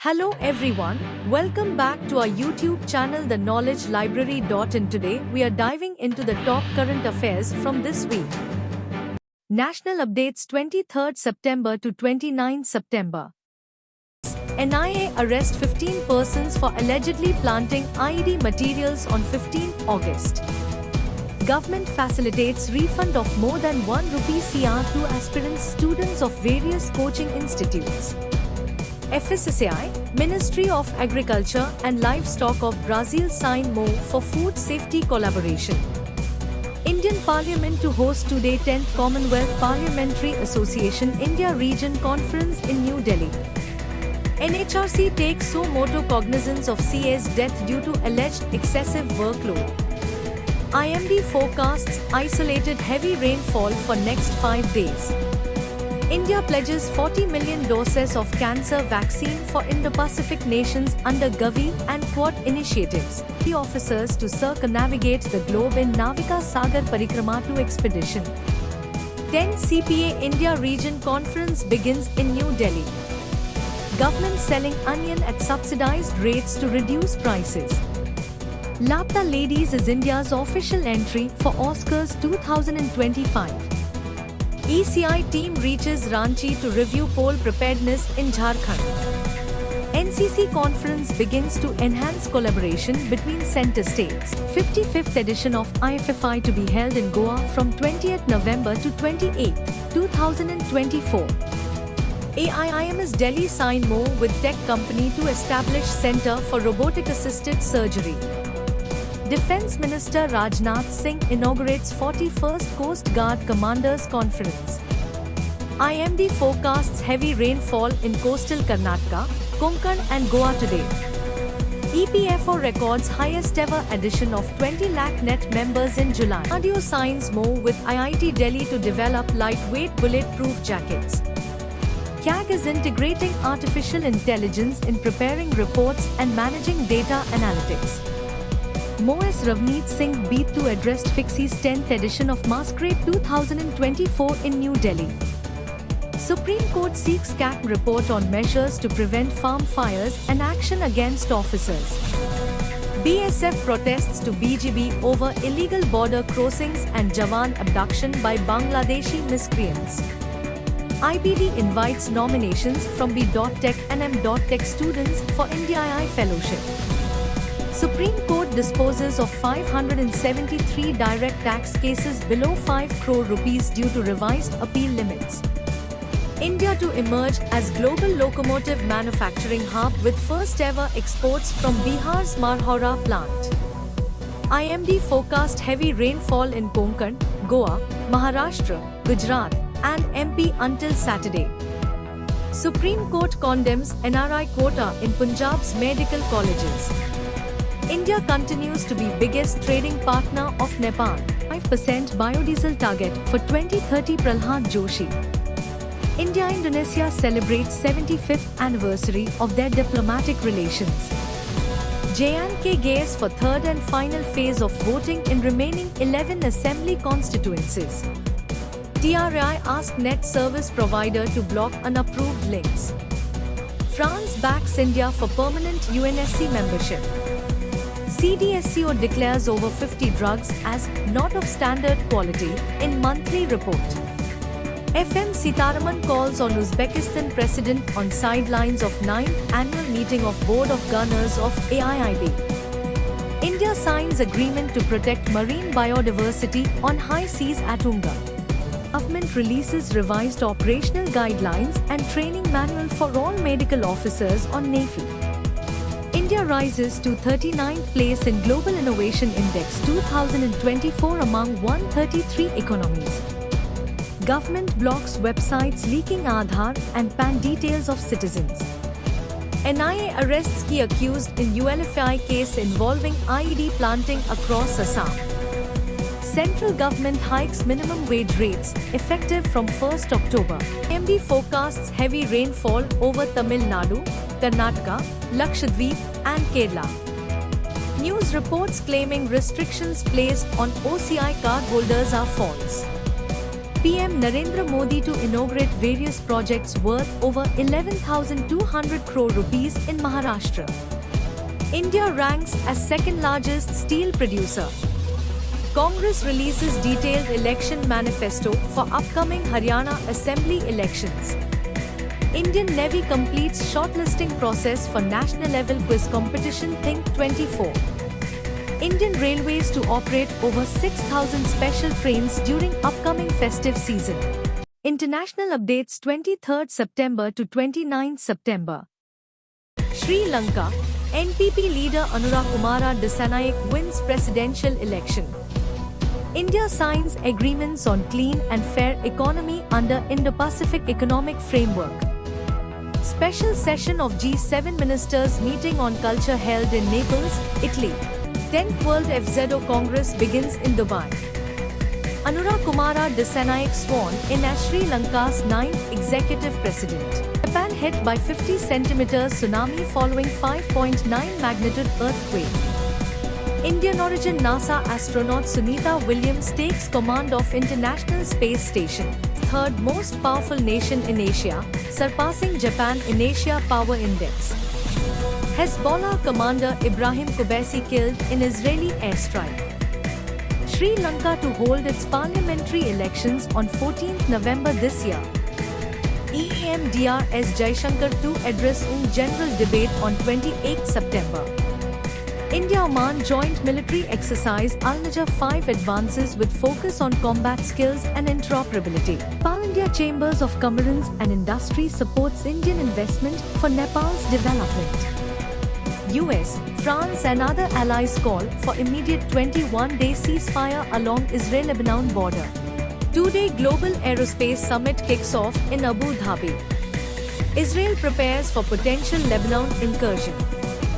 Hello everyone, welcome back to our YouTube channel The Knowledge Library. And today we are diving into the top current affairs from this week. National updates 23rd September to 29 September. NIA arrest 15 persons for allegedly planting IED materials on 15 August. Government facilitates refund of more than 1 rupee CR to aspirants students of various coaching institutes. FSSAI, Ministry of Agriculture and Livestock of Brazil sign MoU for food safety collaboration. Indian Parliament to host today 10th Commonwealth Parliamentary Association India Region Conference in New Delhi. NHRC takes suo motu cognizance of CA's death due to alleged excessive workload. IMD forecasts isolated heavy rainfall for next 5 days. India pledges 40 million doses of cancer vaccine for Indo-Pacific nations under Gavi and Quad initiatives. The officers to circumnavigate the globe in Navika Sagar Parikrama 2 expedition. 10 CPA India Region Conference begins in New Delhi. Government selling onion at subsidized rates to reduce prices. Lapta Ladies is India's official entry for Oscars 2025. ECI team reaches Ranchi to review poll preparedness in Jharkhand. NCC conference begins to enhance collaboration between center states. 55th edition of IFFI to be held in Goa from 20th November to 28th, 2024. AIIMS Delhi sign MoU with tech company to establish Center for Robotic Assisted Surgery. Defence Minister Rajnath Singh inaugurates 41st Coast Guard Commanders Conference. IMD forecasts heavy rainfall in coastal Karnataka, Konkan and Goa today. EPFO records highest ever addition of 20 lakh net members in July. DRDO signs MoU with IIT Delhi to develop lightweight bulletproof jackets. CAG is integrating artificial intelligence in preparing reports and managing data analytics. MoS Ravneet Singh beat to addressed FICCI's 10th edition of Masquerade 2024 in New Delhi. Supreme Court seeks CAT report on measures to prevent farm fires and action against officers. BSF protests to BGB over illegal border crossings and Jawan abduction by Bangladeshi miscreants. IBD invites nominations from B.Tech and M.Tech students for India Fellowship. Supreme Court disposes of 573 direct tax cases below 5 crore rupees due to revised appeal limits. India to emerge as global locomotive manufacturing hub with first ever exports from Bihar's Marhaura plant. IMD forecast heavy rainfall in Konkan, Goa, Maharashtra, Gujarat and MP until Saturday. Supreme Court condemns NRI quota in Punjab's medical colleges. India continues to be biggest trading partner of Nepal. 5% biodiesel target for 2030 Prahlad Joshi. India-Indonesia celebrates 75th anniversary of their diplomatic relations. J&K gains for third and final phase of voting in remaining 11 assembly constituencies. TRI asked net service provider to block unapproved links. France backs India for permanent UNSC membership. CDSCO declares over 50 drugs as not of standard quality in monthly report. FM Sitaraman calls on Uzbekistan president on sidelines of 9th annual meeting of Board of Governors of AIIB. India signs agreement to protect marine biodiversity on high seas at Unga. Government releases revised operational guidelines and training manual for all medical officers on Navy. India rises to 39th place in Global Innovation Index 2024 among 133 economies. Government blocks websites leaking Aadhaar and PAN details of citizens. NIA arrests key accused in ULFI case involving IED planting across Assam. Central government hikes minimum wage rates, effective from 1st October. IMD forecasts heavy rainfall over Tamil Nadu, Karnataka, Lakshadweep and Kerala. News reports claiming restrictions placed on OCI card holders are false. PM Narendra Modi to inaugurate various projects worth over 11,200 crore rupees in Maharashtra. India ranks as second largest steel producer. Congress releases detailed election manifesto for upcoming Haryana Assembly elections. Indian Navy completes shortlisting process for national level quiz competition Think 24. Indian Railways to operate over 6,000 special trains during upcoming festive season. International updates 23rd September to 29th September. Sri Lanka, NPP leader Anura Kumara Dissanayake wins presidential election. India signs agreements on clean and fair economy under Indo-Pacific Economic Framework. Special session of G7 ministers meeting on culture held in Naples, Italy. 10th World FZO Congress begins in Dubai. Anura Kumara Dissanayake sworn in as Sri Lanka's 9th executive president. Japan hit by 50 centimeters tsunami following 5.9 magnitude earthquake. Indian origin NASA astronaut Sunita Williams takes command of International Space Station, third most powerful nation in Asia, surpassing Japan in Asia Power Index. Hezbollah commander Ibrahim Qubaisi killed in Israeli airstrike. Sri Lanka to hold its parliamentary elections on 14th November this year. EAM Dr. S. Jaishankar to address general debate on 28th September. India-Oman joint military exercise Al-Najaf 5 advances with focus on combat skills and interoperability. Pal-India Chambers of Commerce and Industry supports Indian investment for Nepal's development. US, France and other allies call for immediate 21-day ceasefire along Israel-Lebanon border. Two-day Global Aerospace Summit kicks off in Abu Dhabi. Israel prepares for potential Lebanon incursion.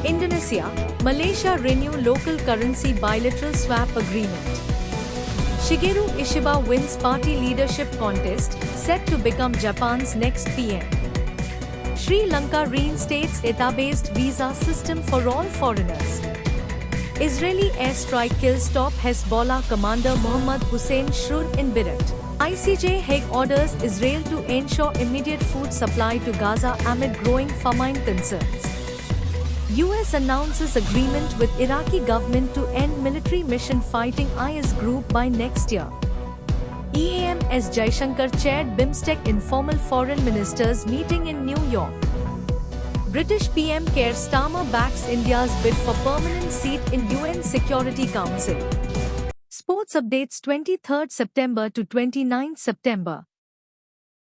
Indonesia, Malaysia renew local currency bilateral swap agreement. Shigeru Ishiba wins party leadership contest, set to become Japan's next PM. Sri Lanka reinstates ETA-based visa system for all foreigners. Israeli airstrike kills top Hezbollah commander Mohammad Hussein Shrour in Beirut. ICJ Hague orders Israel to ensure immediate food supply to Gaza amid growing famine concerns. US announces agreement with Iraqi government to end military mission fighting IS group by next year. EAM S. Jaishankar chaired BIMSTEC informal foreign ministers meeting in New York. British PM Keir Starmer backs India's bid for permanent seat in UN Security Council. Sports updates 23rd September to 29th September.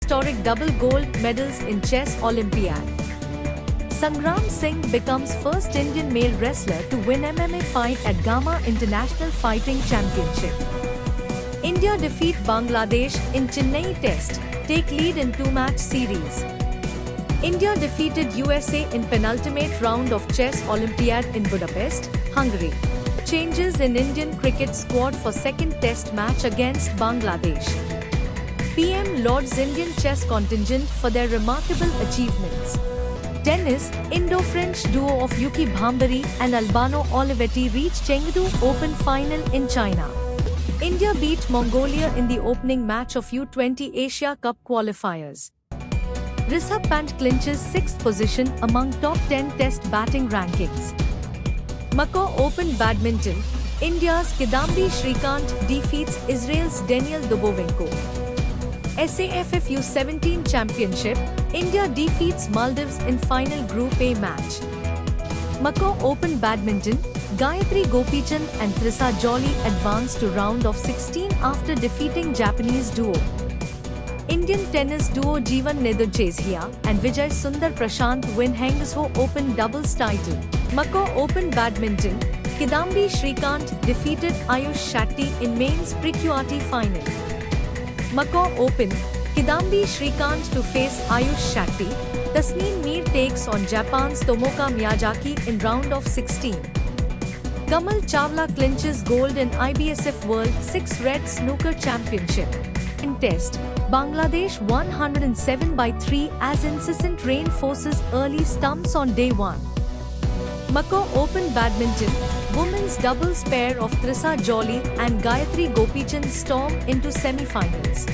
Historic double gold medals in Chess Olympiad. Sangram Singh becomes first Indian male wrestler to win MMA fight at Gamma International Fighting Championship. India defeat Bangladesh in Chennai Test, take lead in two-match series. India defeated USA in penultimate round of Chess Olympiad in Budapest, Hungary. Changes in Indian cricket squad for second test match against Bangladesh. PM lauds Indian chess contingent for their remarkable achievements. Tennis, Indo-French duo of Yuki Bhambari and Albano Olivetti reach Chengdu Open final in China. India beat Mongolia in the opening match of U20 Asia Cup qualifiers. Rishabh Pant clinches 6th position among top 10 test batting rankings. Macau Open Badminton, India's Kidambi Shrikant defeats Israel's Daniil Dubovenko. SAFF U17 Championship, India defeats Maldives in final Group A match. Macau Open Badminton, Gayatri Gopichan and Trisa Jolly advance to round of 16 after defeating Japanese duo. Indian tennis duo Jeevan Neduchezhia and Vijay Sundar Prashant win Hangzhou Open doubles title. Macau Open Badminton, Kidambi Shrikant defeated Ayush Shetty in men's pre-QRT final. Macau Open, Kidambi Shrikant to face Ayush Shetty. Tasneem Mir takes on Japan's Tomoka Miyazaki in round of 16. Kamal Chawla clinches gold in IBSF World 6 Red Snooker Championship. In Test, Bangladesh 107/3 as incessant rain forces early stumps on day 1. Macau Open Badminton, women's doubles pair of Trisa Jolly and Gayatri Gopichan storm into semi-finals.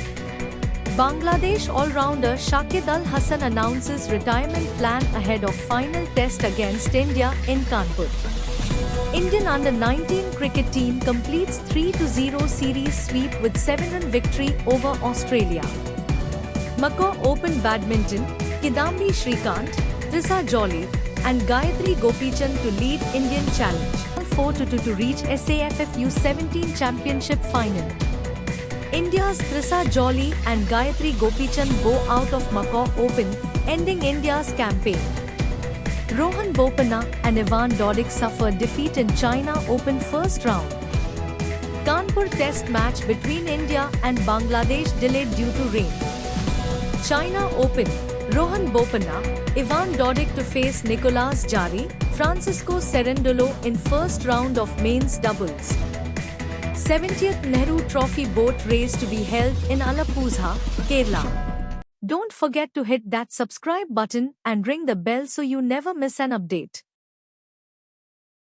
Bangladesh all-rounder Shakib Al Hasan announces retirement plan ahead of final test against India in Kanpur. Indian under-19 cricket team completes 3-0 series sweep with 7-run victory over Australia. Macau Open Badminton, Kidambi Shrikant, Trisa Jolly, and Gayatri Gopichand to lead Indian challenge 4-2 to reach SAFF U17 Championship final. India's Trisa Jolly and Gayatri Gopichand go out of Macau Open, ending India's campaign. Rohan Bopanna and Ivan Dodig suffered defeat in China Open first round. Kanpur Test match between India and Bangladesh delayed due to rain. China Open, Rohan Bopanna, Ivan Dodig to face Nicolas Jarry, Francisco Cerundolo in first round of men's doubles. 70th Nehru Trophy boat race to be held in Alappuzha, Kerala. Don't forget to hit that subscribe button and ring the bell so you never miss an update.